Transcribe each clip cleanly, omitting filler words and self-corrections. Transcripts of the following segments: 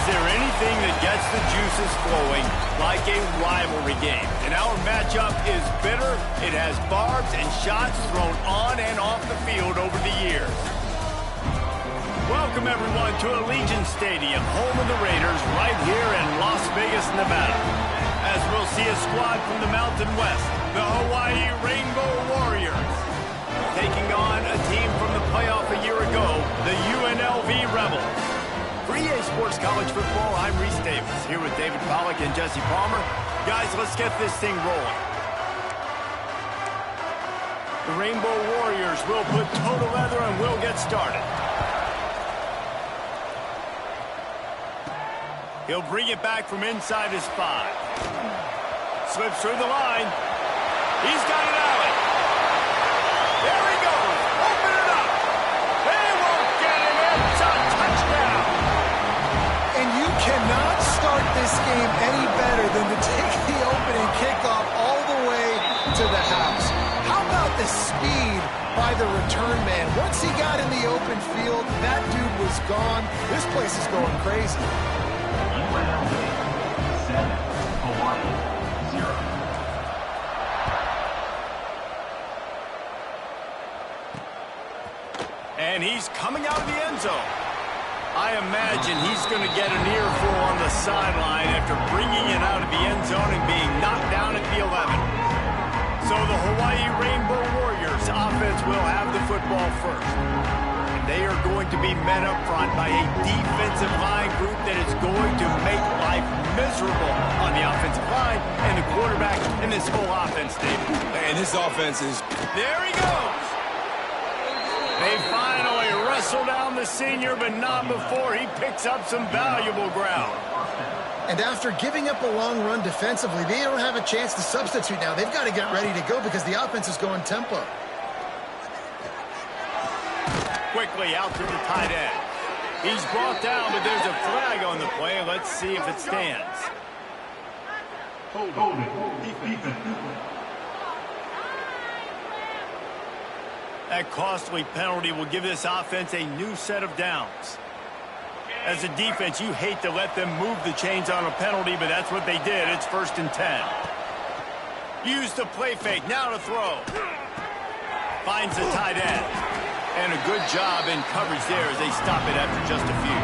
Is there anything that gets the juices flowing like a rivalry game? And our matchup is bitter. It has barbs and shots thrown on and off the field over the years. Welcome, everyone, to Allegiant Stadium, home of the Raiders, right here in Las Vegas, Nevada. As we'll see a squad from the Mountain West, the Hawaii Rainbow Warriors, taking on a team from the playoff a year ago, the UNLV Rebels. For EA Sports College Football, I'm Reese Davis, here with David Pollack and Jesse Palmer. Guys, let's get this thing rolling. The Rainbow Warriors will put total leather and we'll get started. He'll bring it back from inside his 5. Slips through the line. He's got an alley. There he goes. Open it up. They won't get him. It's a touchdown. And you cannot start this game any better than to take the opening kickoff all the way to the house. How about the speed by the return man? Once he got in the open field, that dude was gone. This place is going crazy. UNLV 7, Hawaii 0. And he's coming out of the end zone. I imagine he's going to get an earful on the sideline after bringing it out of the end zone and being knocked down at the 11. So the Hawaii Rainbow Warriors offense will have the football first. They are going to be met up front by a defensive line group that is going to make life miserable on the offensive line and the quarterback in this whole offense, David. And this offense is... There he goes! They finally wrestle down the senior, but not before he picks up some valuable ground. And after giving up a long run defensively, they don't have a chance to substitute now. They've got to get ready to go because the offense is going tempo. Quickly out to the tight end. He's brought down, but there's a flag on the play. Let's see if it stands. That costly penalty will give this offense a new set of downs. As a defense, you hate to let them move the chains on a penalty, but that's what they did. It's 1st and 10. Use the play fake. Now to throw. Finds the tight end. And a good job in coverage there as they stop it after just a few.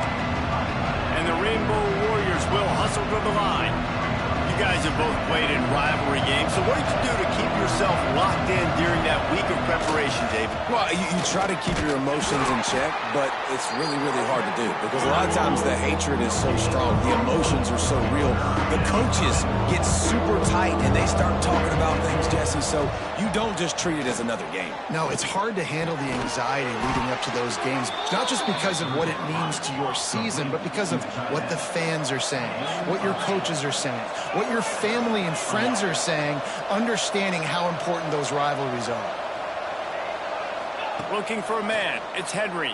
And the Rainbow Warriors will hustle to the line. You guys have both played in rivalry games, so what did you do to keep yourself locked in during that week of preparation, David? Well, you try to keep your emotions in check, but it's really, really hard to do because a lot of times the hatred is so strong. The emotions are so real. The coaches get super tight and they start talking about things, Jesse, so you don't just treat it as another game. No, it's hard to handle the anxiety leading up to those games, not just because of what it means to your season, but because of what the fans are saying, what your coaches are saying, what your family and friends are saying, understanding how important those rivalries are. Looking for a man. It's Henry.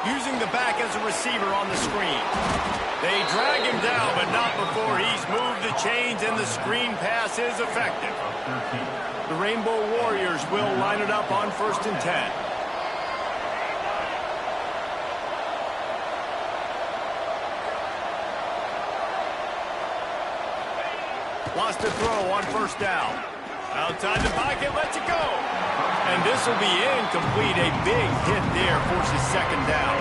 Using the back as a receiver on the screen. They drag him down, but not before he's moved the chains and the screen pass is effective. The Rainbow Warriors will line it up on 1st and 10. Lost a throw on 1st down. Outside the pocket, lets it go. And this will be incomplete. A big hit there forces 2nd down.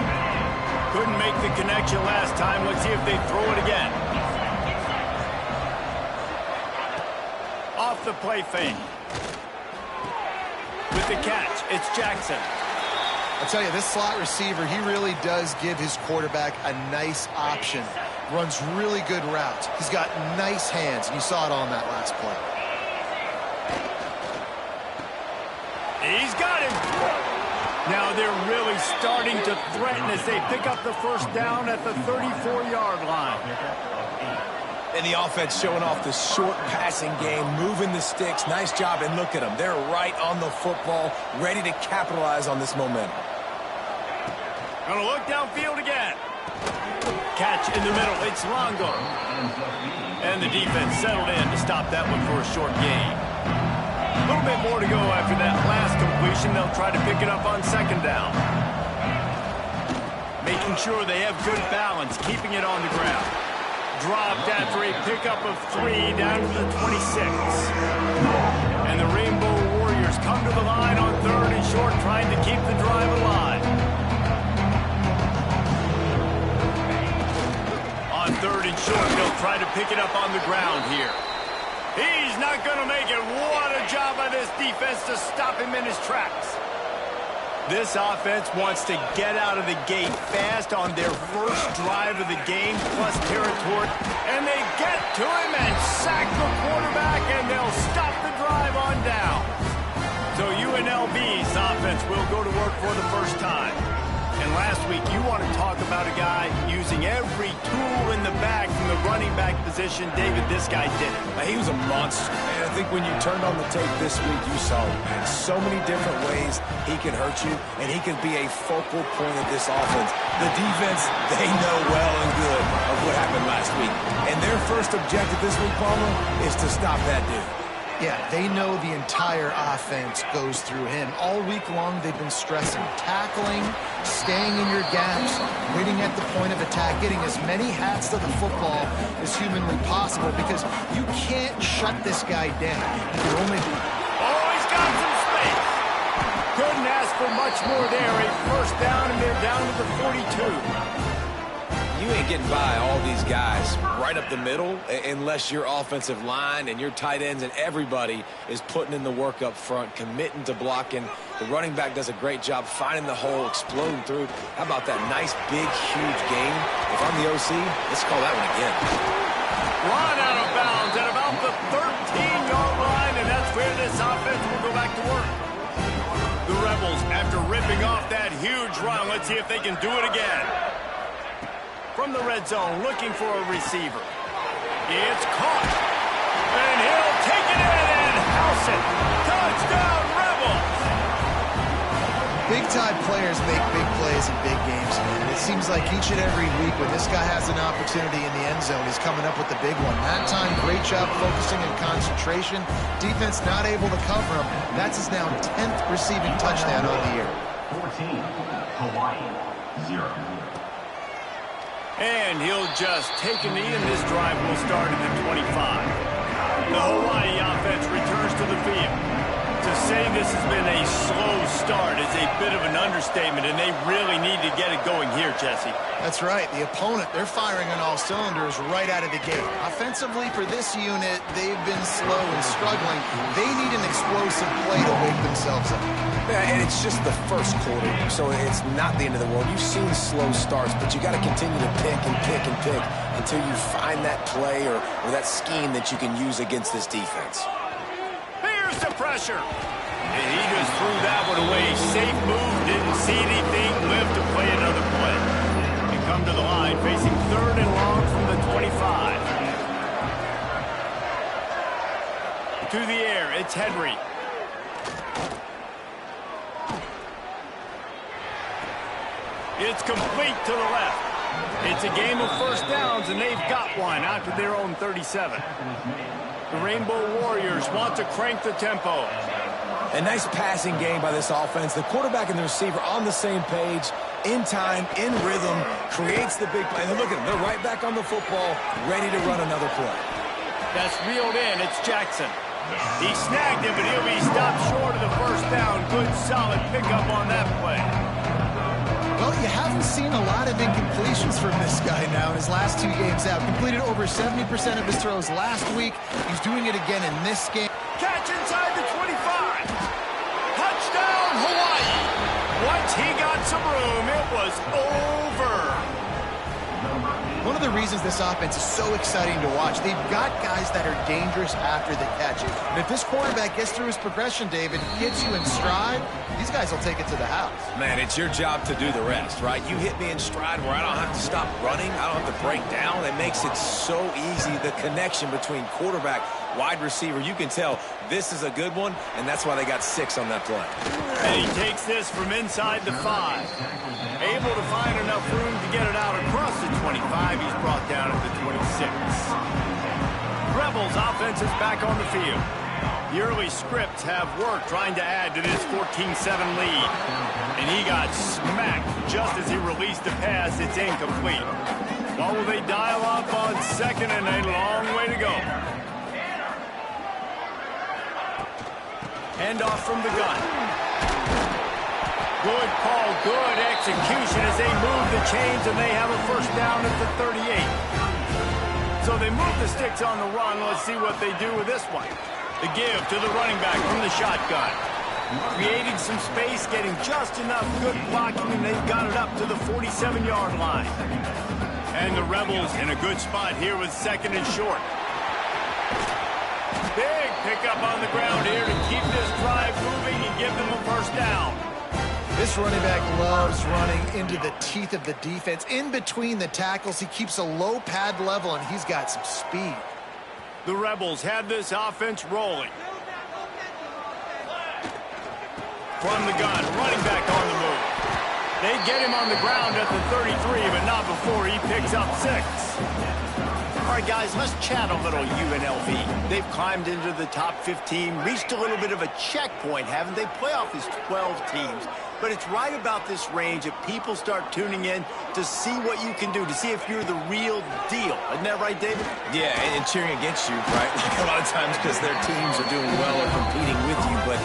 Couldn't make the connection last time. Let's see if they throw it again. Off the play fake. With the catch, it's Jackson. I'll tell you, this slot receiver, he really does give his quarterback a nice option. Runs really good routes. He's got nice hands, and you saw it on that last play. He's got him. Now they're really starting to threaten as they pick up the 1st down at the 34-yard line. And the offense showing off the short passing game, moving the sticks. Nice job, and look at them. They're right on the football, ready to capitalize on this momentum. Gonna look downfield again. Catch in the middle. It's Longo. And the defense settled in to stop that one for a short gain. A little bit more to go after that last completion. They'll try to pick it up on 2nd down. making sure they have good balance, keeping it on the ground. Dropped after a pickup of 3 down to the 26. And the Rainbow Warriors come to the line on 3rd and short, trying to keep the drive alive. On 3rd and short, they'll try to pick it up on the ground here. He's not going to make it. What a job by this defense to stop him in his tracks. This offense wants to get out of the gate fast on their first drive of the game, plus territory. And they get to him and sack the quarterback, and they'll stop the drive on down. So UNLV's offense will go to work for the first time. And last week, you want to talk about a guy using every tool in the bag from the running back position. David, this guy did it. He was a monster. And I think when you turned on the tape this week, you saw it, man. So many different ways he can hurt you, and he can be a focal point of this offense. The defense, they know well and good of what happened last week. And their first objective this week, Palmer, is to stop that dude. Yeah, they know the entire offense goes through him. All week long, they've been stressing tackling, staying in your gaps, waiting at the point of attack, getting as many hats to the football as humanly possible, because you can't shut this guy down. You can only... Oh, he's got some space. Couldn't ask for much more there. A first down, and they're down to the 42. You ain't getting by all these guys right up the middle unless your offensive line and your tight ends and everybody is putting in the work up front, committing to blocking. The running back does a great job finding the hole, exploding through. How about that nice, big, huge game? If I'm the OC, let's call that one again. Run out of bounds at about the 13-yard line, and that's where this offense will go back to work. The Rebels, after ripping off that huge run, let's see if they can do it again. From the red zone, looking for a receiver. It's caught. And he'll take it in and house it. Touchdown, Rebels! Big-time players make big plays in big games, and it seems like each and every week when this guy has an opportunity in the end zone, he's coming up with the big one. That time, great job focusing and concentration. Defense not able to cover him. That's his now 10th receiving touchdown on the year. 14, Hawaii, 0. And he'll just take a knee, and this drive will start at the 25. The Hawaii offense returns to the field. To say this has been a slow start is a bit of an understatement, and they really need to get it going here, Jesse. That's right. The opponent, they're firing on all cylinders right out of the gate. Offensively, for this unit, they've been slow and struggling. They need an explosive play to wake themselves up. Yeah, and it's just the first quarter, so it's not the end of the world. You've seen slow starts, but you got to continue to pick and pick and pick until you find that play or that scheme that you can use against this defense. Here's the pressure. And he just threw that one away. Safe move, didn't see anything, lived to play another play. And come to the line, facing 3rd and long from the 25. To the air, it's Henry. It's complete to the left. It's a game of first downs, and they've got one out to their own 37. The Rainbow Warriors want to crank the tempo. A nice passing game by this offense. The quarterback and the receiver on the same page, in time, in rhythm, creates the big play. And look at them. They're right back on the football, ready to run another play. That's reeled in. It's Jackson. He snagged him, but he'll be stopped short of the first down. Good, solid pickup on that play. Well, you haven't seen a lot of incompletions from this guy now in his last 2 games out. Completed over 70% of his throws last week. He's doing it again in this game. Catch inside the 25. Touchdown, Hawaii. Once he got some room, it was over. One of the reasons this offense is so exciting to watch, they've got guys that are dangerous after the catch. And if this quarterback gets through his progression, David, hits you in stride, these guys will take it to the house. Man, it's your job to do the rest, right? You hit me in stride where I don't have to stop running. I don't have to break down. It makes it so easy, the connection between quarterback, wide receiver. You can tell this is a good one, and that's why they got 6 on that play. And he takes this from inside the 5. Able to find enough room to get it out across the 25. He's brought down at the 26. Rebels offense is back on the field. The early scripts have worked trying to add to this 14-7 lead. And he got smacked just as he released the pass. It's incomplete. What will they dial up on second, and a long way to go. Handoff from the gun. Good call, good execution as they move the chains, and they have a first down at the 38. So they move the sticks on the run. Let's see what they do with this one. The give to the running back from the shotgun. Creating some space, getting just enough good blocking, and they've got it up to the 47-yard line. And the Rebels in a good spot here with second and short. Big pickup on the ground here to keep this drive moving and give them a first down. This running back loves running into the teeth of the defense. In between the tackles, he keeps a low pad level, and he's got some speed. The Rebels have this offense rolling. From the gun, running back on the move. They get him on the ground at the 33, but not before he picks up 6. All right, guys, let's chat a little UNLV. They've climbed into the top 15, reached a little bit of a checkpoint, haven't they? Playoff is 12 teams. But it's right about this range that people start tuning in to see what you can do, to see if you're the real deal. Isn't that right, David? Yeah, and cheering against you, right? Like a lot of times because their teams are doing well or competing with you. But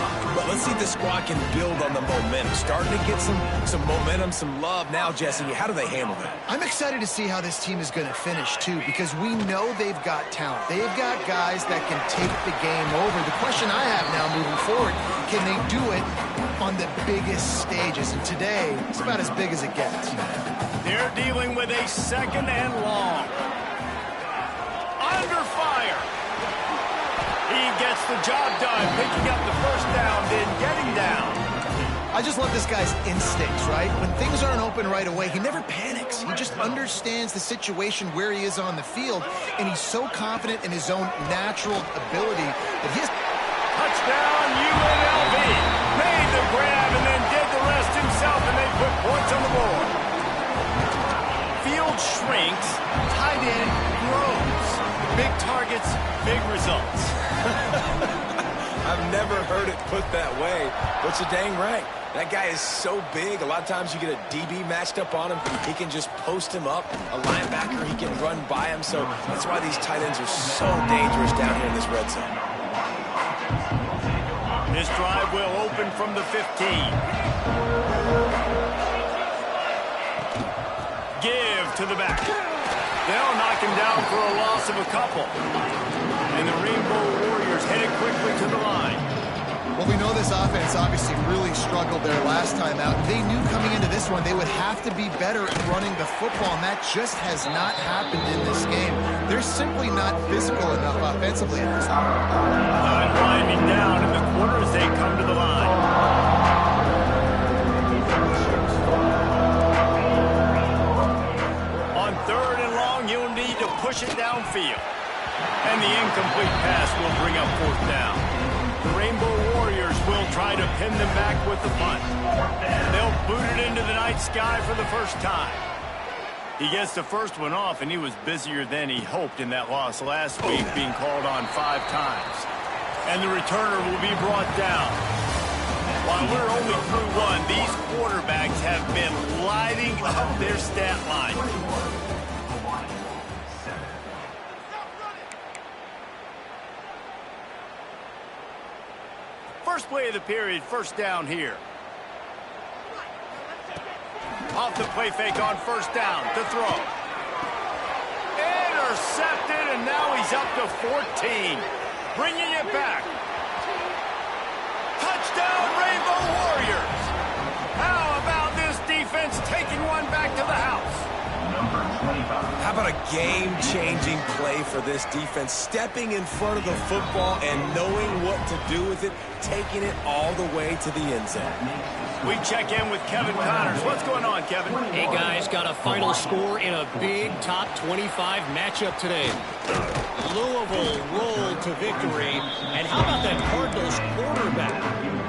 let's see if the squad can build on the momentum. Starting to get some momentum, some love. Now, Jesse, how do they handle that? I'm excited to see how this team is going to finish, too, because we know they've got talent. They've got guys that can take the game over. The question I have now moving forward, can they do it on the biggest stages? And today, it's about as big as it gets. They're dealing with a second and long. Under fire. He gets the job done, picking up the first down, then getting down. I just love this guy's instincts, right? When things aren't open right away, he never panics. He just understands the situation where he is on the field, and he's so confident in his own natural ability that his touchdown UNLV. Made the grab and then did the rest himself, and they put points on the board. Field shrinks, tight end grows. Big targets, big results. I've never heard it put that way, but you're dang right. That guy is so big. A lot of times you get a DB matched up on him. He can just post him up. A linebacker, he can run by him. So that's why these tight ends are so dangerous down here in this red zone. This drive will open from the 15. Give to the back. They'll knock him down for a loss of a couple. And the Rainbow Warriors headed quickly to the line. Well, we know this offense obviously really struggled their last time out. They knew coming into this one they would have to be better at running the football, and that just has not happened in this game. They're simply not physical enough offensively at this time. Time winding down in the quarter as they come to the line. On third and long, you'll need to push it downfield. And the incomplete pass will bring up fourth down. The Rainbow Warriors will try to pin them back with the punt. They'll boot it into the night sky for the first time. He gets the first one off, and he was busier than he hoped in that loss last week, being called on 5 times. And the returner will be brought down. While we're only through one, these quarterbacks have been lighting up their stat line. First play of the period, first down here. Off the play fake on first down to throw. Intercepted, and now he's up to 14. Bringing it back. Touchdown, Rainbow Warriors. How about this defense taking one back to the house? Number 25. How about a game-changing play for this defense? Stepping in front of the football and knowing what to do with it, taking it all the way to the end zone. We check in with Kevin Connors. What's going on, Kevin? Hey, guys, got a final score in a big top 25 matchup today. Louisville rolled to victory. And how about that Cardinals quarterback?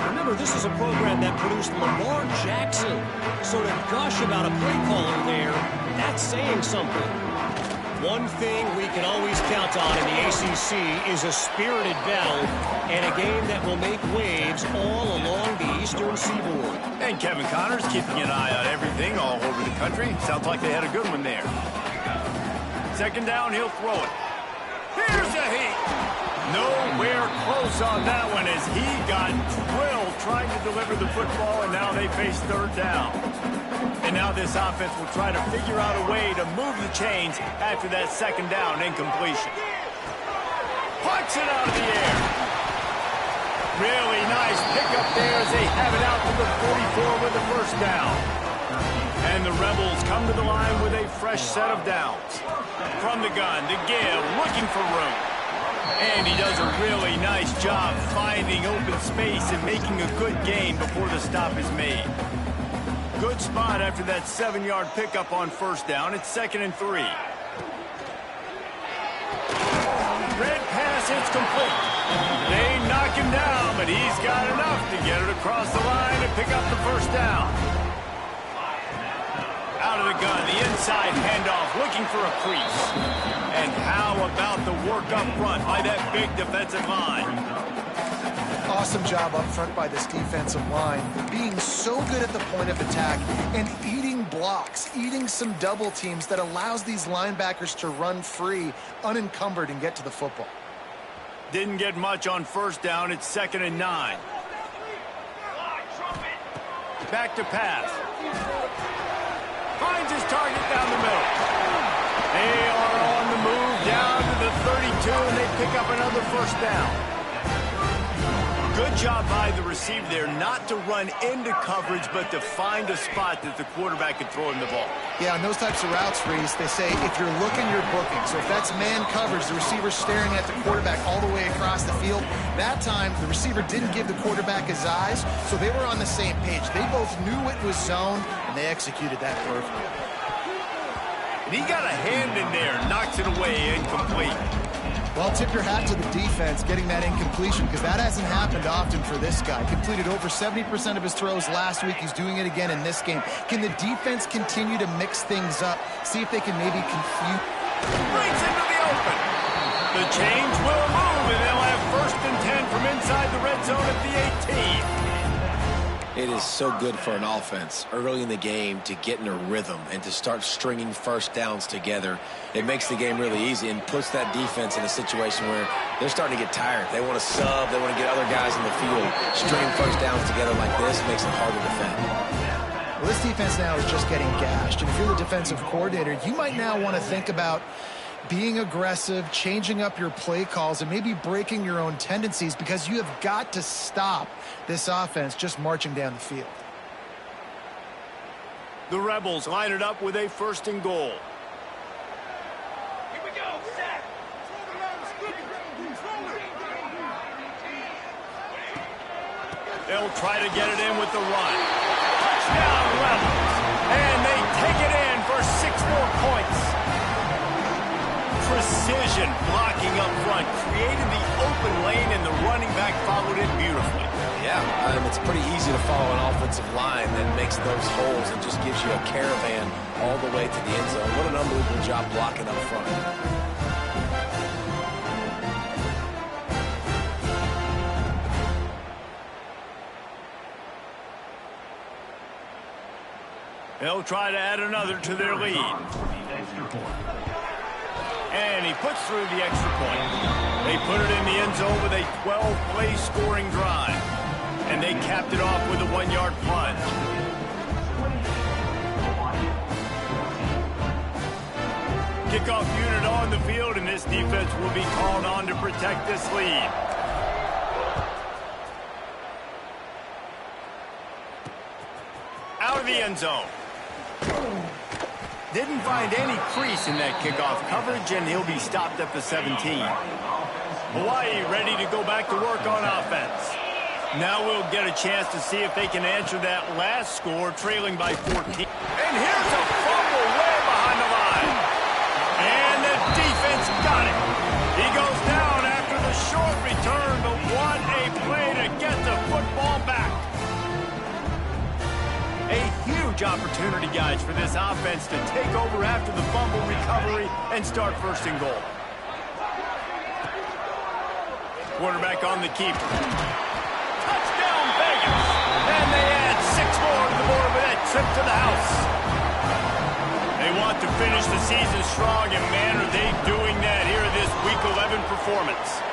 Remember, this is a program that produced Lamar Jackson. So to gush about a play caller there, that's saying something. One thing we can always count on in the ACC is a spirited battle and a game that will make waves all along the Eastern Seaboard. And Kevin Connors keeping an eye on everything all over the country. Sounds like they had a good one there. Second down, he'll throw it. Here's a heat. Nowhere close on that one as he got drilled trying to deliver the football, and now they face third down. And now this offense will try to figure out a way to move the chains after that second down incompletion. Punts it out of the air. Really nice pickup there as they have it out to the 44 with the first down. And the Rebels come to the line with a fresh set of downs. From the gun, the give, looking for room. And he does a really nice job finding open space and making a good gain before the stop is made. Good spot after that 7-yard pickup on first down. It's 2nd and 3. Red pass hits complete. They knock him down, but he's got enough to get it across the line and pick up the first down. Out of the gun, the inside handoff, looking for a crease. And how about the work up front by that big defensive line? Awesome job up front by this defensive line, being so good at the point of attack and eating blocks, eating some double teams that allows these linebackers to run free, unencumbered, and get to the football. Didn't get much on first down. It's 2nd and 9. Back to pass. Finds his target down the middle. They are on the move down to the 32, and they pick up another first down. Good job by the receiver there not to run into coverage, but to find a spot that the quarterback can throw him the ball. Yeah, on those types of routes, Reese, they say if you're looking, you're booking. So if that's man coverage, the receiver's staring at the quarterback all the way across the field. That time, the receiver didn't give the quarterback his eyes, so they were on the same page. They both knew it was zone, and they executed that perfectly. And he got a hand in there, knocks it away, incomplete. Well, tip your hat to the defense getting that incompletion because that hasn't happened often for this guy. Completed over 70% of his throws last week. He's doing it again in this game. Can the defense continue to mix things up? See if they can maybe confuse. Breaks into the open. The change will move, and they'll have 1st and 10 from inside the red zone at the 18. It is so good for an offense early in the game to get in a rhythm and to start stringing first downs together. It makes the game really easy and puts that defense in a situation where they're starting to get tired. They want to sub. They want to get other guys in the field. Stringing first downs together like this makes it harder to defend. Well, this defense now is just getting gashed. And if you're the defensive coordinator, you might now want to think about being aggressive, changing up your play calls, and maybe breaking your own tendencies because you have got to stop this offense just marching down the field. The Rebels line it up with a 1st and goal. Here we go, set. They'll try to get it in with the run. Touchdown, Rebels. And they take it in for 6 more points. Precision blocking up front, created the open lane, and the running back followed it beautifully. Yeah, it's pretty easy to follow an offensive line that makes those holes and just gives you a caravan all the way to the end zone. What an unbelievable job blocking up front. They'll try to add another to their lead. And he puts through the extra point. They put it in the end zone with a 12-play scoring drive. And they capped it off with a 1-yard plunge. Kickoff unit on the field, and this defense will be called on to protect this lead. Out of the end zone. Didn't find any crease in that kickoff coverage, and he'll be stopped at the 17. Hawaii ready to go back to work on offense. Now we'll get a chance to see if they can answer that last score, trailing by 14. And here's a fumble way behind the line. And the defense got it. He goes down after the short return, but what a play to get the football back. A huge huge opportunity, guys, for this offense to take over after the fumble recovery and start first and goal. Quarterback on the keeper. Touchdown, Vegas! And they add 6 more to the board with that trip to the house. They want to finish the season strong, and man, are they doing that here in this Week 11 performance.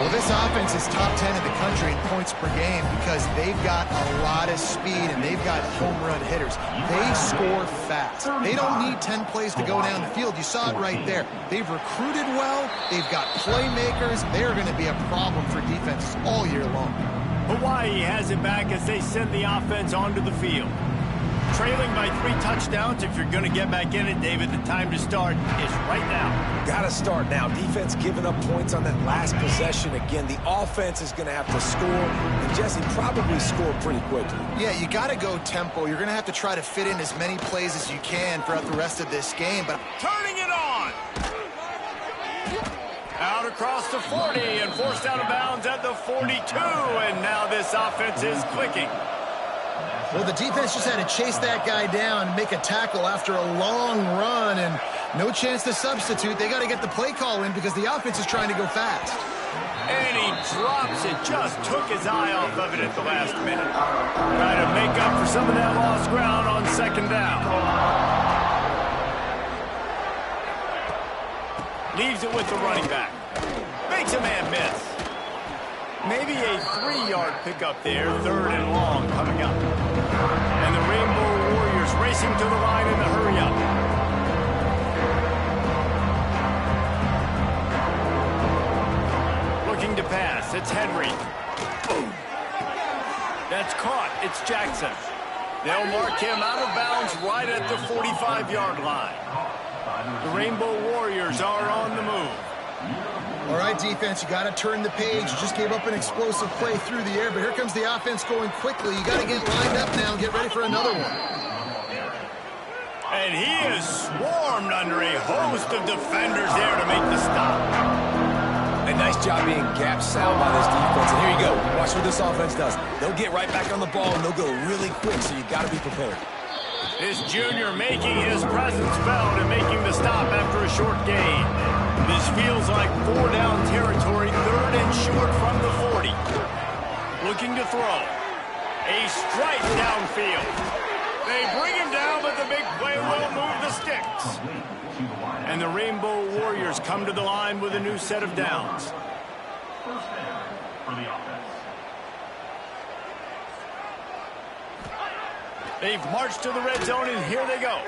Well, this offense is top 10 in the country in points per game because they've got a lot of speed and they've got home run hitters. They score fast. They don't need 10 plays to go down the field. You saw it right there. They've recruited well. They've got playmakers. They are going to be a problem for defenses all year long. Hawaii has it back as they send the offense onto the field. Trailing by 3 touchdowns. If you're going to get back in it, David, the time to start is right now. Got to start now. Defense giving up points on that last possession. Again, the offense is going to have to score, and Jesse probably score pretty quickly. Yeah, you got to go tempo. You're going to have to try to fit in as many plays as you can throughout the rest of this game. But turning it on. Out across the 40 and forced out of bounds at the 42. And now this offense is clicking. Well, the defense just had to chase that guy down and make a tackle after a long run, and no chance to substitute. They got to get the play call in because the offense is trying to go fast. And he drops it. Just took his eye off of it at the last minute. Trying to make up for some of that lost ground on second down. Leaves it with the running back. Makes a man miss. Maybe a 3-yard pickup there. 3rd and long coming up. And the Rainbow Warriors racing to the line in the hurry-up. Looking to pass. It's Henry. That's caught. It's Jackson. They'll mark him out of bounds right at the 45-yard line. The Rainbow Warriors are on the move. All right, defense, you got to turn the page. You just gave up an explosive play through the air, but here comes the offense going quickly. You got to get lined up now and get ready for another one. And he is swarmed under a host of defenders there to make the stop. A nice job being gap sound by this defense. And here you go. Watch what this offense does. They'll get right back on the ball, and they'll go really quick, so you got to be prepared. This junior making his presence felt and making the stop after a short gain. This feels like 4-down territory, 3rd and short from the 40. Looking to throw. A strike downfield. They bring him down, but the big play will move the sticks. And the Rainbow Warriors come to the line with a new set of downs. First down for the offense. They've marched to the red zone, and here they go.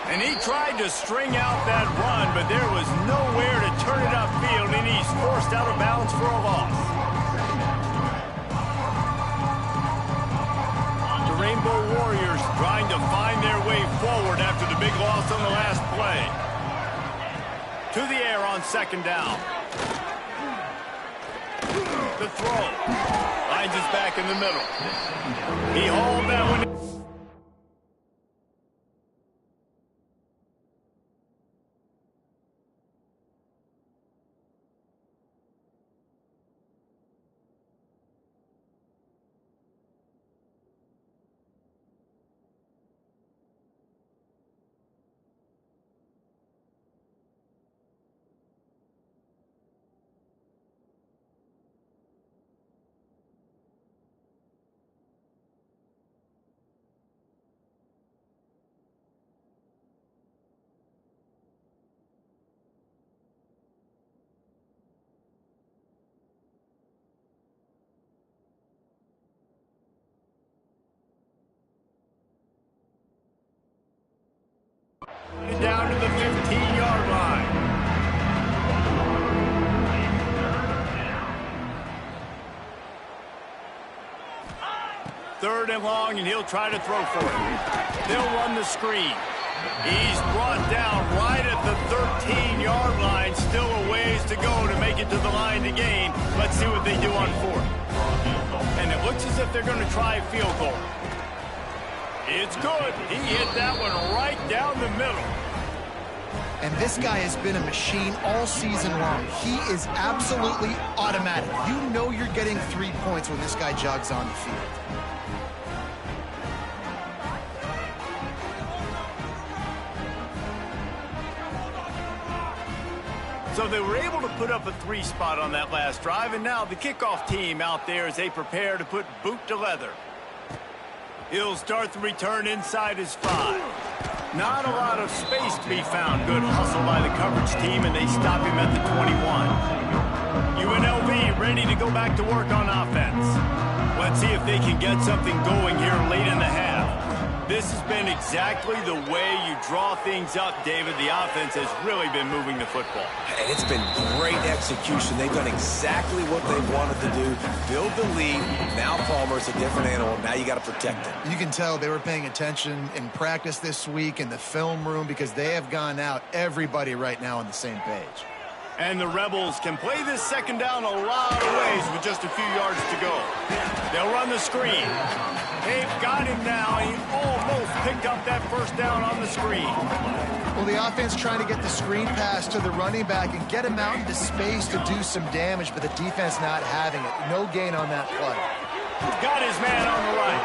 And he tried to string out that run, but there was nowhere to turn it upfield, and he's forced out of bounds for a loss. The Rainbow Warriors trying to find their way forward after the big loss on the last play. To the air on second down. The throw. Finds his back in the middle. He hauled that one. Down to the 15-yard line. Third and long, and he'll try to throw for it. They'll run the screen. He's brought down right at the 13-yard line. Still a ways to go to make it to the line to gain. Let's see what they do on 4th. And it looks as if they're going to try a field goal. It's good. He hit that one right down the middle. And this guy has been a machine all season long. He is absolutely automatic. You know you're getting 3 points when this guy jogs on the field. So they were able to put up a 3 spot on that last drive, and now the kickoff team out there as they prepare to put boot to leather. He'll start the return inside his 5. Not a lot of space to be found. Good hustle by the coverage team, and they stop him at the 21. UNLV ready to go back to work on offense. Let's see if they can get something going here late in the half. This has been exactly the way you draw things up, David. The offense has really been moving the football. And it's been great execution. They've done exactly what they wanted to do. Build the lead. Now Palmer's a different animal. Now you got to protect him. You can tell they were paying attention in practice this week in the film room because they have gone out, everybody right now on the same page. And the Rebels can play this second down a lot of ways with just a few yards to go. They'll run the screen. They've got him now. He almost picked up that first down on the screen. Well, the offense trying to get the screen pass to the running back and get him out into space to do some damage, but the defense not having it. No gain on that play. Got his man on the right.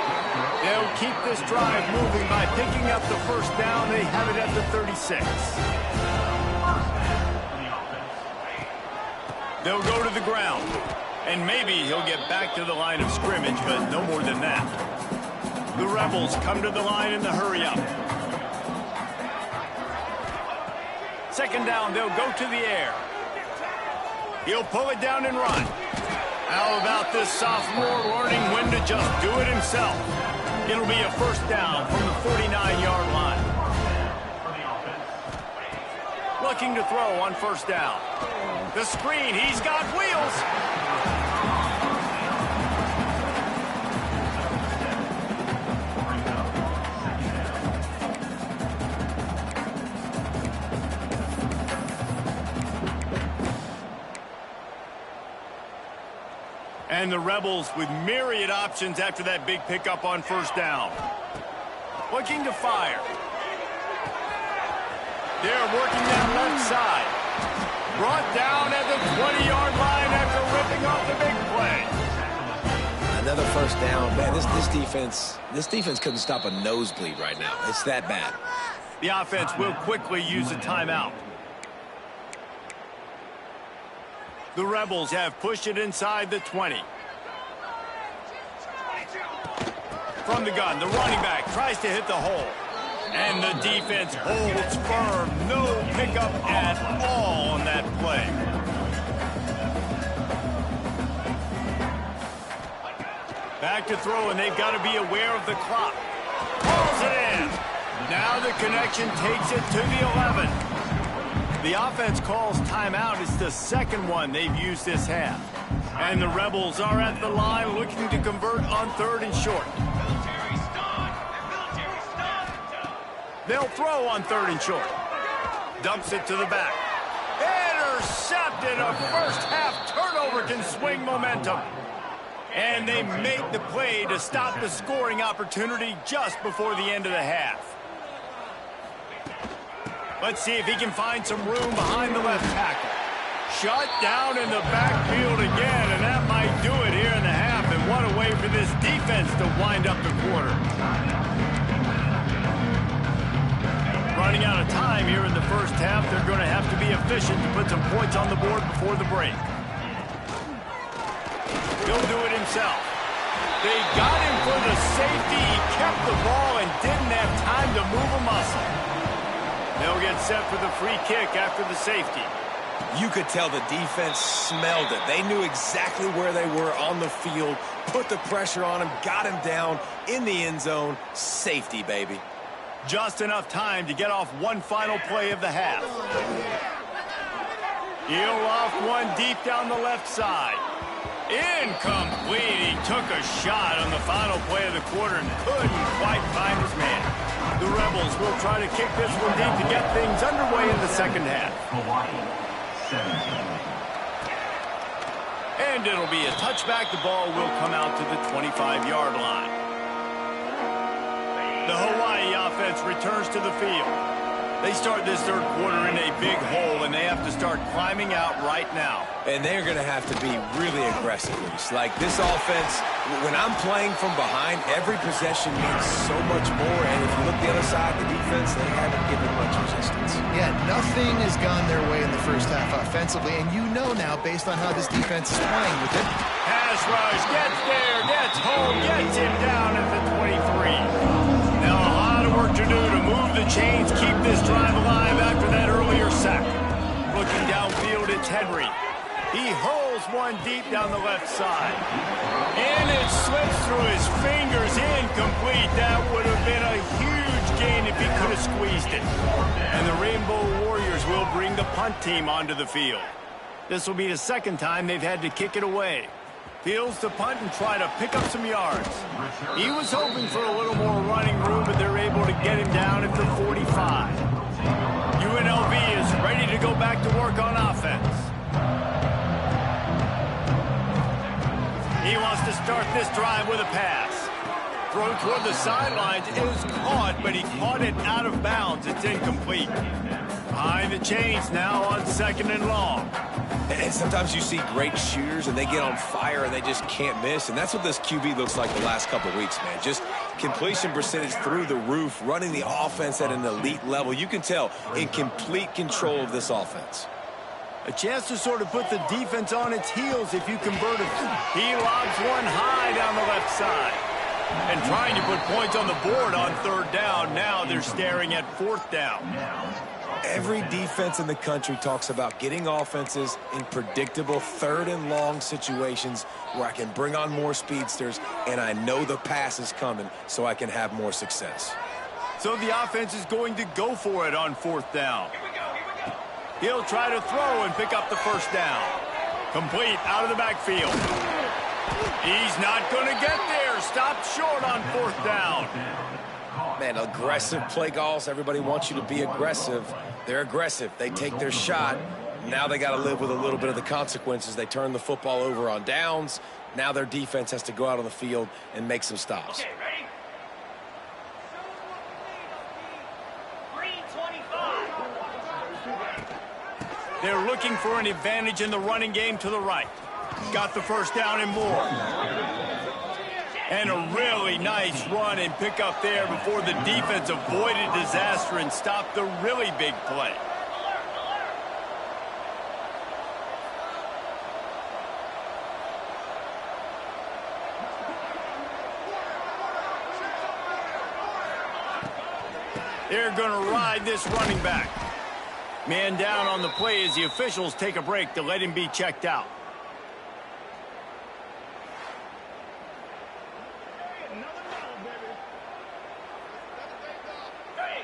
They'll keep this drive moving by picking up the first down. They have it at the 36. They'll go to the ground, and maybe he'll get back to the line of scrimmage, but no more than that. The Rebels come to the line in the hurry-up. Second down, they'll go to the air. He'll pull it down and run. How about this sophomore learning when to just do it himself? It'll be a first down from the 49-yard line. Looking to throw on first down. The screen, he's got wheels. And the Rebels with myriad options after that big pickup on first down. Looking to fire. They're working that left side. Brought down at the 20-yard line after ripping off the big play. Another first down. Man, this defense couldn't stop a nosebleed right now. It's that bad. The offense will quickly use a timeout. The Rebels have pushed it inside the 20. From the gun, the running back tries to hit the hole. And the defense holds firm. No pickup at all on that play. Back to throw, and they've got to be aware of the clock. Pulls it in. Now the connection takes it to the 11. The offense calls timeout. It's the second one they've used this half. And the Rebels are at the line looking to convert on 3rd and short. They'll throw on 3rd and short. Dumps it to the back. Intercepted. A first half turnover can swing momentum. And they make the play to stop the scoring opportunity just before the end of the half. Let's see if he can find some room behind the left tackle. Shut down in the backfield again, and that might do it here in the half. And what a way for this defense to wind up the quarter. Running out of time here in the first half. They're going to have to be efficient to put some points on the board before the break. He'll do it himself. They got him for the safety. He kept the ball and didn't have time to move a muscle. They'll get set for the free kick after the safety. You could tell the defense smelled it. They knew exactly where they were on the field, put the pressure on him, got him down in the end zone. Safety, baby. Just enough time to get off one final play of the half. He'll off one deep down the left side. Incomplete. He took a shot on the final play of the quarter and couldn't quite find his man. The Rebels will try to kick this one deep to get things underway in the second half. And it'll be a touchback. The ball will come out to the 25-yard line. The Hawaii offense returns to the field. They start this third quarter in a big hole, and they have to start climbing out right now. And they're going to have to be really aggressive. Like, this offense When I'm playing from behind, every possession means so much more. And if you look the other side, the defense, they haven't given much resistance. Yeah, nothing has gone their way in the first half offensively, and you know now, based on how this defense is playing with it. Pass rush, gets there, gets home, gets him down at the 23. Now a lot of work to do to move the chains, keep this drive alive after that earlier sack. Looking downfield, it's Henry. He hurls one deep down the left side. And it slips through his fingers, incomplete. That would have been a huge gain if he could have squeezed it. And the Rainbow Warriors will bring the punt team onto the field. This will be the second time they've had to kick it away. Fields to punt and try to pick up some yards. He was hoping for a little more running room, but they're able to get him down at the 45. UNLV is ready to go back to work on offense. He wants to start this drive with a pass. Throw toward the sidelines. It was caught, but he caught it out of bounds. It's incomplete. Behind the chains now on 2nd and long. And sometimes you see great shooters, and they get on fire, and they just can't miss. And that's what this QB looks like the last couple weeks, man. Just completion percentage through the roof, running the offense at an elite level. You can tell in complete control of this offense. A chance to sort of put the defense on its heels if you convert it. He lobs one high down the left side. And trying to put points on the board on 3rd down. Now they're staring at 4th down. Every defense in the country talks about getting offenses in predictable 3rd and long situations where I can bring on more speedsters and I know the pass is coming so I can have more success. So the offense is going to go for it on 4th down. He'll try to throw and pick up the 1st down. Complete out of the backfield. He's not going to get there. Stopped short on 4th down. Man, aggressive play calls. Everybody wants you to be aggressive. They're aggressive. They take their shot. Now they got to live with a little bit of the consequences. They turn the football over on downs. Now their defense has to go out on the field and make some stops. Okay, ready? 3:25. They're looking for an advantage in the running game to the right. Got the 1st down and more. And a really nice run and pick up there before the defense avoided disaster and stopped the really big play. They're going to ride this running back. Man down on the play as the officials take a break to let him be checked out.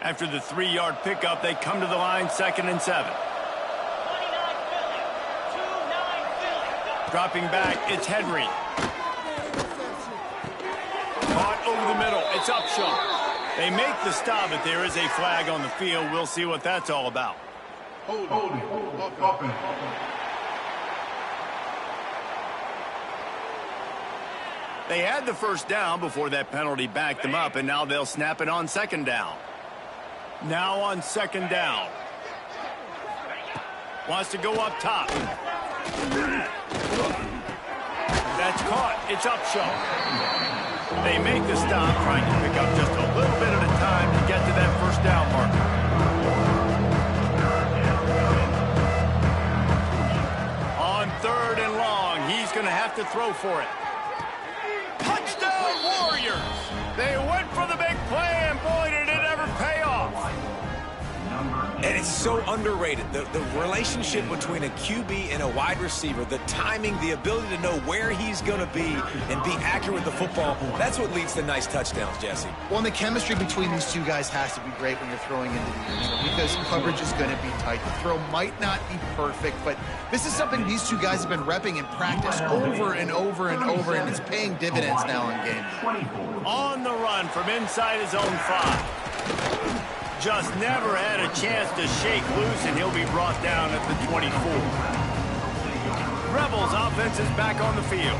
After the 3-yard pickup, they come to the line 2nd and 7. 29 Philly. 2-9 Philly. Dropping back, it's Henry. Caught over the middle, it's Upshaw. They make the stop, but there is a flag on the field. We'll see what that's all about. Holding. They had the 1st down before that penalty backed them up, and now they'll snap it on 2nd down. Now on 2nd down. Wants to go up top. That's caught. It's Upshaw. They make the stop, trying to pick up just a little bit at a time to get to that 1st down marker. On 3rd and long, he's going to have to throw for it. Touchdown Warriors! They went for the big play, and boy, did it ever pay off. And it's so underrated. The relationship between a QB and a wide receiver, the timing, the ability to know where he's going to be and be accurate with the football, that's what leads to nice touchdowns, Jesse. Well, and the chemistry between these two guys has to be great when you're throwing into the end zone because coverage is going to be tight. The throw might not be perfect, but this is something these two guys have been repping in practice over and over and over, and it's paying dividends now in game. On the run from inside his own 5. Just never had a chance to shake loose, and he'll be brought down at the 24. Rebels offense is back on the field.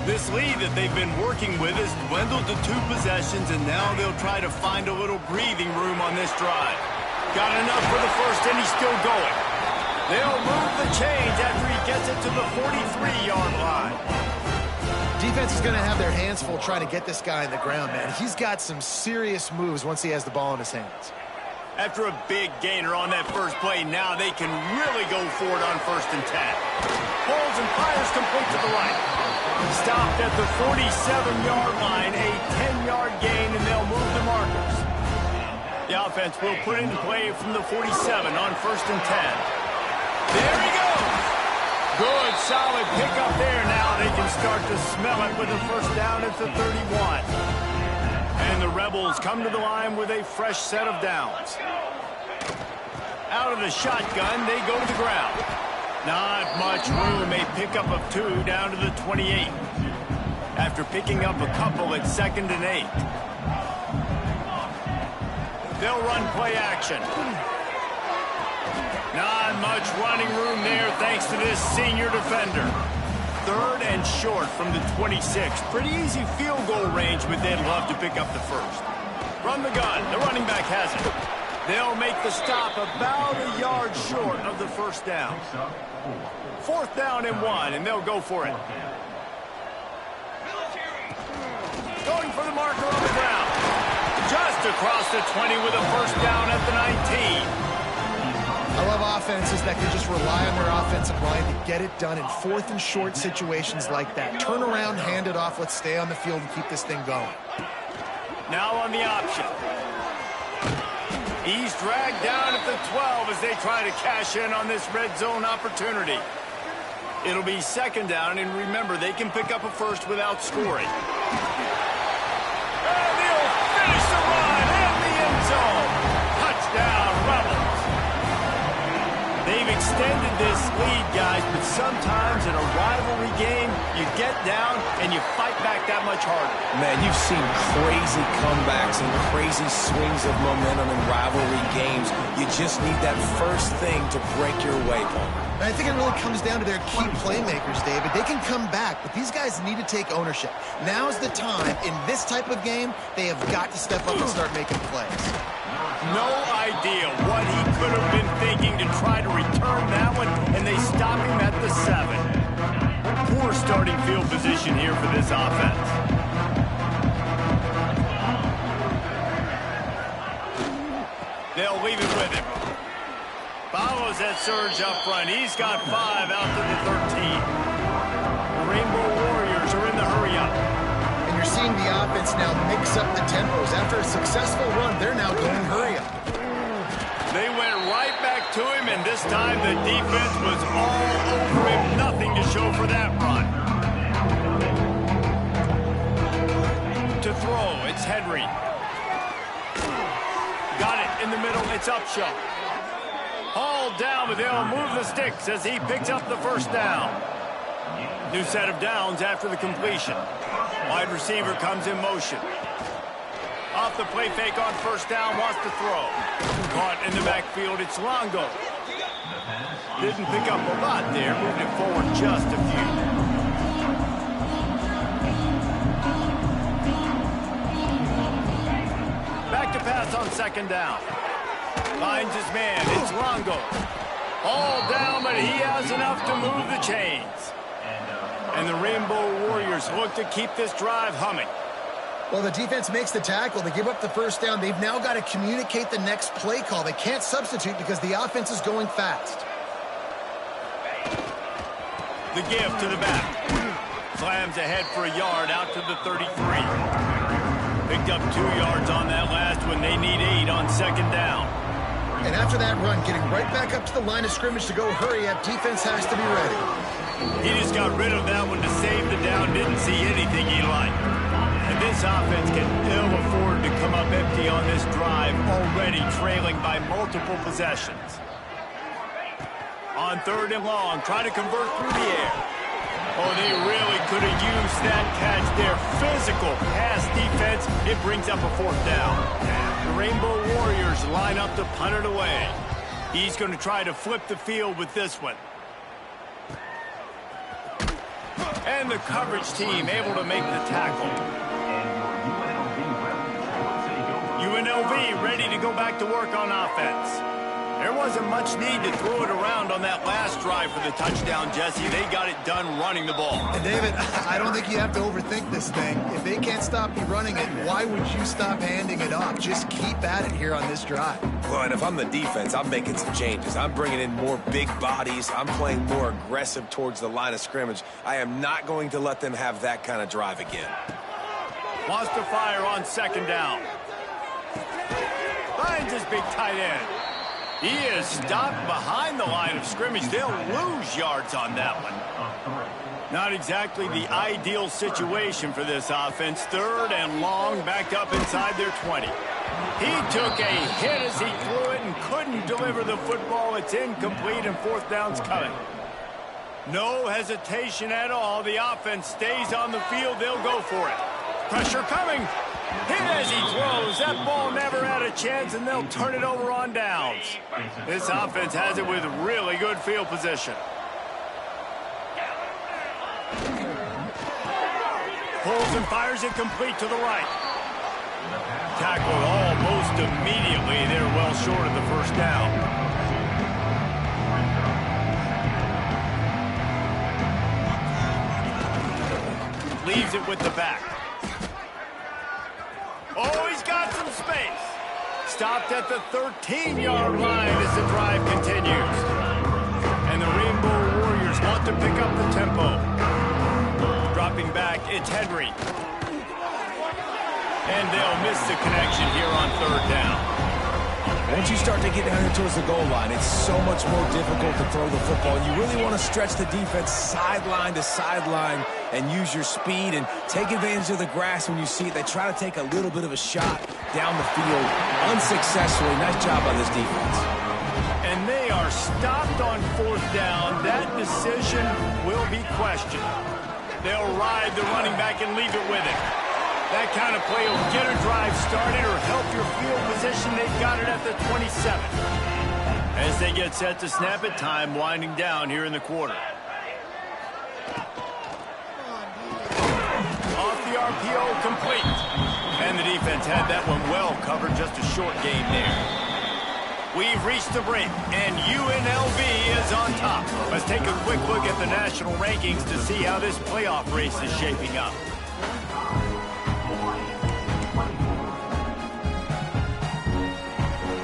This lead that they've been working with has dwindled to 2 possessions, and now they'll try to find a little breathing room on this drive. Got enough for the 1st, and he's still going. They'll move the chains after he gets it to the 43-yard line. Defense is going to have their hands full trying to get this guy on the ground, man. He's got some serious moves once he has the ball in his hands. After a big gainer on that first play, now they can really go for it on 1st and 10. Pulls and fires complete to the right. Stopped at the 47-yard line, a 10-yard gain, and they'll move the markers. The offense will put in play from the 47 on 1st and 10. There he goes. Good, solid pickup there. Now they can start to smell it with a 1st down at the 31. And the Rebels come to the line with a fresh set of downs. Out of the shotgun, they go to the ground. Not much room, a pickup of 2 down to the 28. After picking up a couple at 2nd and 8. They'll run play action. Not much running room there thanks to this senior defender. 3rd and short from the 26. Pretty easy field goal range, but they'd love to pick up the 1st. From the gun, the running back has it. They'll make the stop about a yard short of the 1st down. 4th down and 1, and they'll go for it. Going for the marker on the ground. Just across the 20 with a 1st down at the 19. I love offenses that can just rely on their offensive line to get it done in 4th and short situations like that. Turn around, hand it off, let's stay on the field and keep this thing going. Now on the option. He's dragged down at the 12 as they try to cash in on this red zone opportunity. It'll be 2nd down, and remember, they can pick up a 1st without scoring. And they'll finish the run in the end zone. Touchdown, Rebels. They've extended this lead, guys, but sometimes in a rivalry game, you get down and you fight back that much harder. Man, you've seen crazy comebacks and crazy swings of momentum in rivalry games. You just need that first thing to break your way, Paul. I think it really comes down to their key playmakers, David. They can come back, but these guys need to take ownership. Now's the time. In this type of game, they have got to step up and start making plays. No idea what he could have been thinking to try to return that one, and they stop him at the 7. Poor starting field position here for this offense. They'll leave it with him. Follows that surge up front. He's got 5 out to the 13. The Rainbow Warriors are in the hurry-up. And you're seeing the offense now mix up the tempos. After a successful run, they're now going hurry-up. They went right back to him, and this time the defense was all over him. Nothing to show for that run. To throw, it's Henry. Got it in the middle, it's Upshaw. Hauled down, but they'll move the sticks as he picks up the 1st down. New set of downs after the completion. Wide receiver comes in motion. Off the play fake on 1st down, wants to throw. Caught in the backfield, it's Longo. Didn't pick up a lot there, moved it forward just a few. Back to pass on 2nd down. Finds his man, it's Longo. All down, but he has enough to move the chains. And the Rainbow Warriors look to keep this drive humming. Well, the defense makes the tackle. They give up the 1st down. They've now got to communicate the next play call. They can't substitute because the offense is going fast. The give to the back. Slams ahead for a yard out to the 33. Picked up 2 yards on that last one. They need 8 on 2nd down. And after that run, getting right back up to the line of scrimmage to go hurry up, defense has to be ready. He just got rid of that one to save the down, didn't see anything he liked. And this offense can ill afford to come up empty on this drive, already trailing by multiple possessions. On 3rd and long, try to convert through the air. Oh, they really could have used that catch. Their physical pass defense, it brings up a 4th down. The Rainbow Warriors line up to punt it away. He's going to try to flip the field with this one. And the coverage team able to make the tackle. UNLV ready to go back to work on offense. There wasn't much need to throw it around on that last drive for the touchdown, Jesse. They got it done running the ball. And David, I don't think you have to overthink this thing. If they can't stop you running it, why would you stop handing it off? Just keep at it here on this drive. Well, and if I'm the defense, I'm making some changes. I'm bringing in more big bodies. I'm playing more aggressive towards the line of scrimmage. I am not going to let them have that kind of drive again. Wants to fire on second down. Finds his big tight end. He is stopped behind the line of scrimmage. They'll lose yards on that one. Not exactly the ideal situation for this offense. Third and long, back up inside their 20. He took a hit as he threw it and couldn't deliver the football. It's incomplete and fourth down's coming. No hesitation at all. The offense stays on the field. They'll go for it. Pressure coming. Hit as he throws. That ball never had a chance, and they'll turn it over on downs. This offense has it with really good field position. Pulls and fires it complete to the right. Tackled almost immediately. They're well short of the first down. Leaves it with the back. Oh, he's got some space. Stopped at the 13-yard line as the drive continues. And the Rainbow Warriors want to pick up the tempo. Dropping back, it's Henry. And they'll miss the connection here on third down. Once you start to get down here towards the goal line, it's so much more difficult to throw the football. You really want to stretch the defense sideline to sideline and use your speed and take advantage of the grass when you see it. They try to take a little bit of a shot down the field unsuccessfully. Nice job by this defense. And they are stopped on fourth down. That decision will be questioned. They'll ride the running back and leave it with it. That kind of play will get a drive started or help your field position. They've got it at the 27. As they get set to snap it, time winding down here in the quarter. Off the RPO, complete. And the defense had that one well covered, just a short game there. We've reached the break, and UNLV is on top. Let's take a quick look at the national rankings to see how this playoff race is shaping up.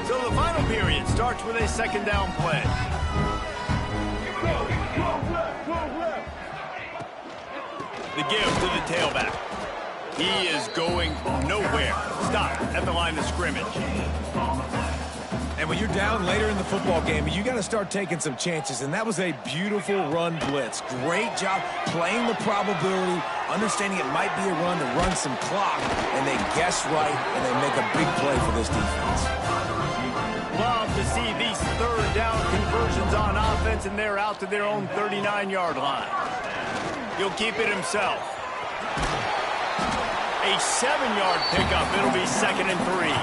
So the final period starts with a second down play. The give to the tailback. He is going nowhere. Stop at the line of scrimmage. And when you're down later in the football game, you got to start taking some chances. And that was a beautiful run blitz. Great job playing the probability, understanding it might be a run to run some clock. And they guess right, and they make a big play for this defense. Love to see these third down conversions on offense, and they're out to their own 39-yard line. He'll keep it himself. A 7-yard pickup. It'll be 2nd and 3.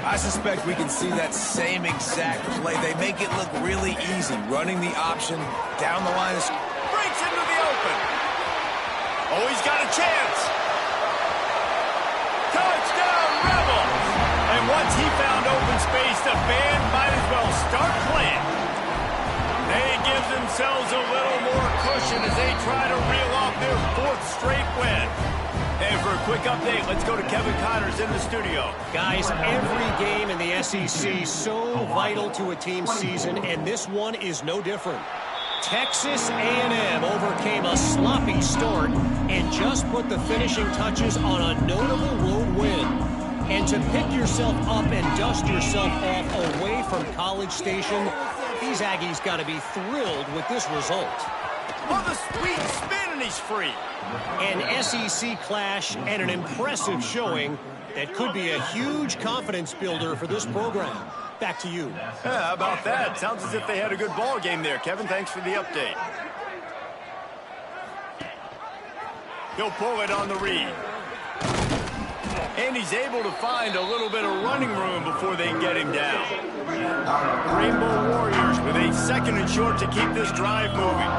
I suspect we can see that same exact play. They make it look really easy, running the option down the line. Breaks into the open. Oh, he's got a chance. Touchdown, Rebels. And once he found open space, the band might as well start playing. They give themselves a little more cushion as they try to reel off their 4th straight win. And for a quick update, let's go to Kevin Connors in the studio. Guys, every game in the SEC so vital to a team's season, and this one is no different. Texas A&M overcame a sloppy start and just put the finishing touches on a notable road win. And to pick yourself up and dust yourself off away from College Station, these Aggies got to be thrilled with this result. Oh, the sweet spin, and he's free. An SEC clash and an impressive showing that could be a huge confidence builder for this program. Back to you. Yeah, how about that? Sounds as if they had a good ball game there. Kevin, thanks for the update. He'll pull it on the read. And he's able to find a little bit of running room before they get him down. Rainbow Warriors with a 2nd and short to keep this drive moving.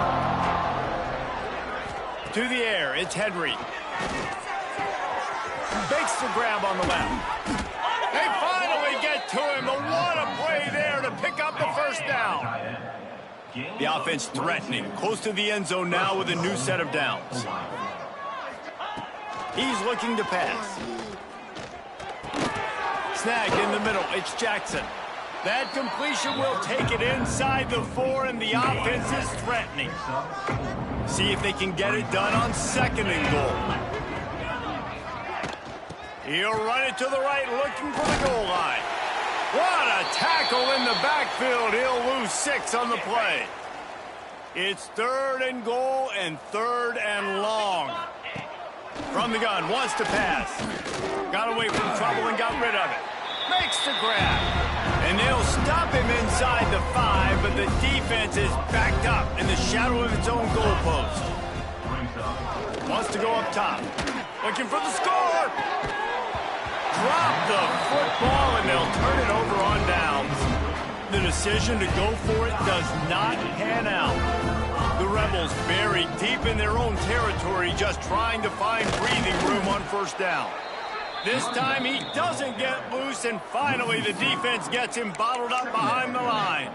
To the air, it's Henry. Bakes the grab on the left. They finally get to him. What a play pick up the first down. The offense threatening, close to the end zone now with a new set of downs. He's looking to pass. Snag in the middle, it's Jackson. That completion will take it inside the 4, and the offense is threatening. See if they can get it done on 2nd and goal. He'll run it to the right, looking for the goal line. What a tackle in the backfield. He'll lose 6 on the play. It's 3rd and goal and 3rd and long. From the gun, wants to pass. Got away from trouble and got rid of it. Makes the grab. And they'll stop him inside the 5, but the defense is backed up in the shadow of its own goalpost. Wants to go up top. Looking for the score. Drop the football, and they'll turn it over on downs. The decision to go for it does not pan out. The Rebels buried deep in their own territory, just trying to find breathing room on 1st down. This time he doesn't get loose, and finally the defense gets him bottled up behind the line.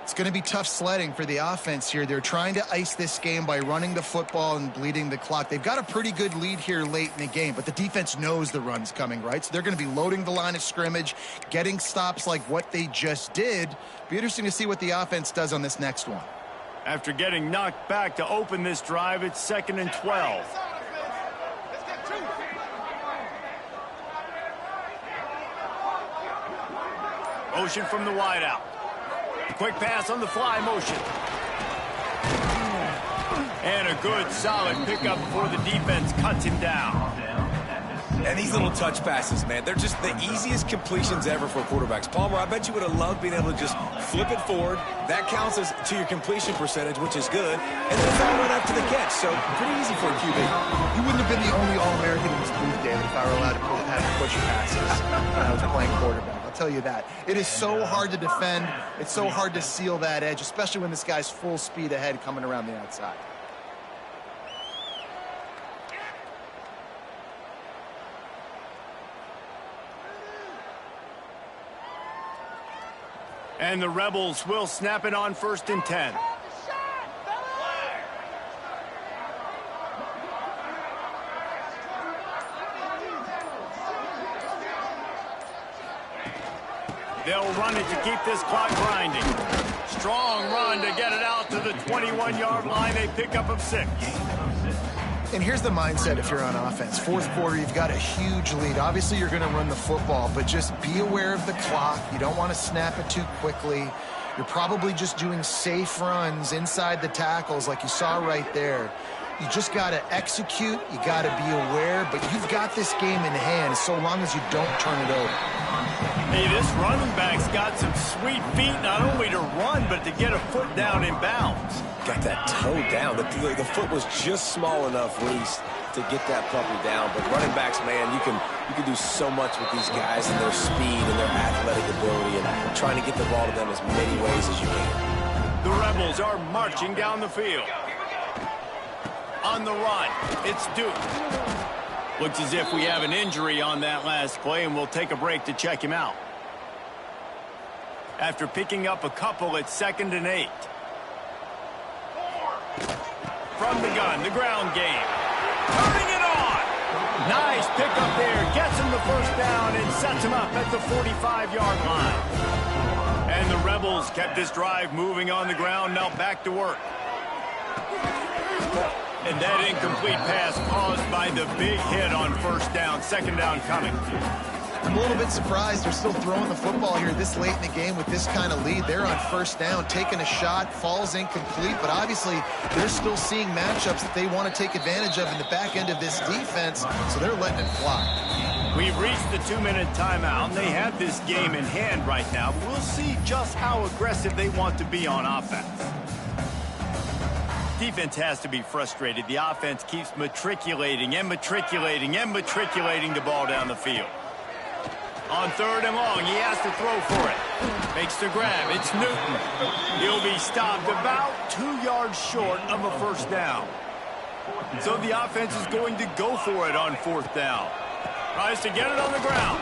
It's going to be tough sledding for the offense here. They're trying to ice this game by running the football and bleeding the clock. They've got a pretty good lead here late in the game, but the defense knows the run's coming, right? So they're going to be loading the line of scrimmage, getting stops like what they just did. Be interesting to see what the offense does on this next one. After getting knocked back to open this drive, it's 2nd and 12. Motion from the wideout. Quick pass on the fly motion. And a good, solid pickup before the defense cuts him down. And these little touch passes, man, they're just the easiest completions ever for quarterbacks. Palmer, I bet you would have loved being able to just flip it forward. That counts as to your completion percentage, which is good. And then it's all right after the catch, so pretty easy for a QB. You wouldn't have been the only All-American in this booth, David, if I were allowed to have push passes when I was playing quarterback. I'll tell you that. It is so hard to defend. It's so hard to seal that edge, especially when this guy's full speed ahead coming around the outside. And the Rebels will snap it on 1st and 10. They'll run it to keep this clock grinding. Strong run to get it out to the 21-yard line. They pick up of 6. And here's the mindset if you're on offense. 4th quarter, you've got a huge lead. Obviously, you're going to run the football, but just be aware of the clock. You don't want to snap it too quickly. You're probably just doing safe runs inside the tackles like you saw right there. You just got to execute. You got to be aware, but you've got this game in hand so long as you don't turn it over. Hey, this running back's got some sweet feet, not only to run, but to get a foot down in bounds. Got that toe down. The foot was just small enough, Reese, to get that puppy down. But running backs, man, you can do so much with these guys and their speed and their athletic ability and trying to get the ball to them as many ways as you can. The Rebels are marching down the field. On the run, it's Duke. Looks as if we have an injury on that last play, and we'll take a break to check him out. After picking up a couple, it's 2nd and 8. From the gun, the ground game. Turning it on! Nice pickup there. Gets him the 1st down and sets him up at the 45-yard line. And the Rebels kept this drive moving on the ground, now back to work. And that incomplete pass caused by the big hit on 1st down. 2nd down coming. I'm a little bit surprised they're still throwing the football here this late in the game with this kind of lead. They're on 1st down, taking a shot, falls incomplete, but obviously they're still seeing matchups that they want to take advantage of in the back end of this defense, so they're letting it fly. We've reached the 2-minute timeout, and they have this game in hand right now, but we'll see just how aggressive they want to be on offense. Defense has to be frustrated. The offense keeps matriculating and matriculating and matriculating the ball down the field. On 3rd and long, he has to throw for it. Makes the grab. It's Newton. He'll be stopped about 2 yards short of a 1st down. So the offense is going to go for it on 4th down. Tries to get it on the ground.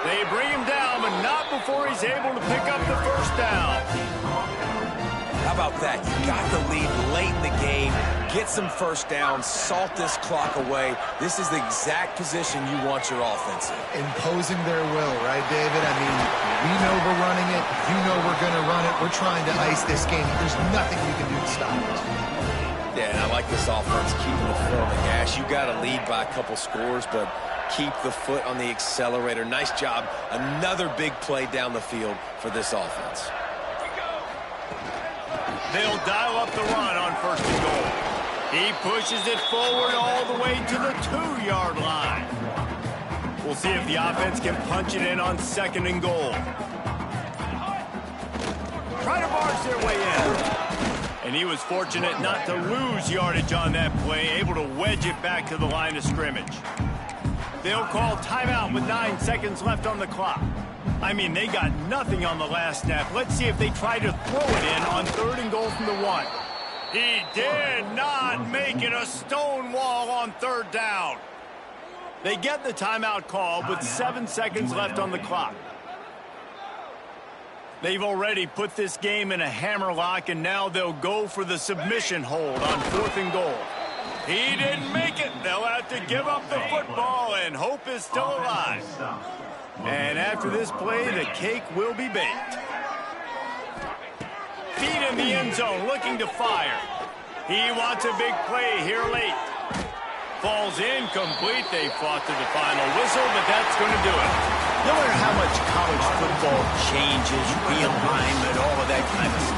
They bring him down, but not before he's able to pick up the first down. How about that? You got the lead late in the game. Get some first downs. Salt this clock away. This is the exact position you want your offense in. Imposing their will, right, David? I mean, we know we're running it. You know we're going to run it. We're trying to ice this game. There's nothing you can do to stop us. Yeah, and I like this offense keeping the foot on the gas. You got to lead by a couple scores, but keep the foot on the accelerator. Nice job. Another big play down the field for this offense. They'll dial up the run on first and goal. He pushes it forward all the way to the 2-yard line. We'll see if the offense can punch it in on second and goal. Try to barge their way in. And he was fortunate not to lose yardage on that play, able to wedge it back to the line of scrimmage. They'll call timeout with 9 seconds left on the clock. I mean, they got nothing on the last snap. Let's see if they try to throw it in on third and goal from the 1. He did not make it a stone wall on third down. They get the timeout call with 7 seconds left on the clock. They've already put this game in a hammerlock, and now they'll go for the submission hold on fourth and goal. He didn't make it. They'll have to give up the football, and hope is still alive. And after this play, the cake will be baked. Feet in the end zone, looking to fire. He wants a big play here late. Falls incomplete. They fought to the final whistle, but that's going to do it. No matter how much college football changes, realignment, all of that kind of stuff,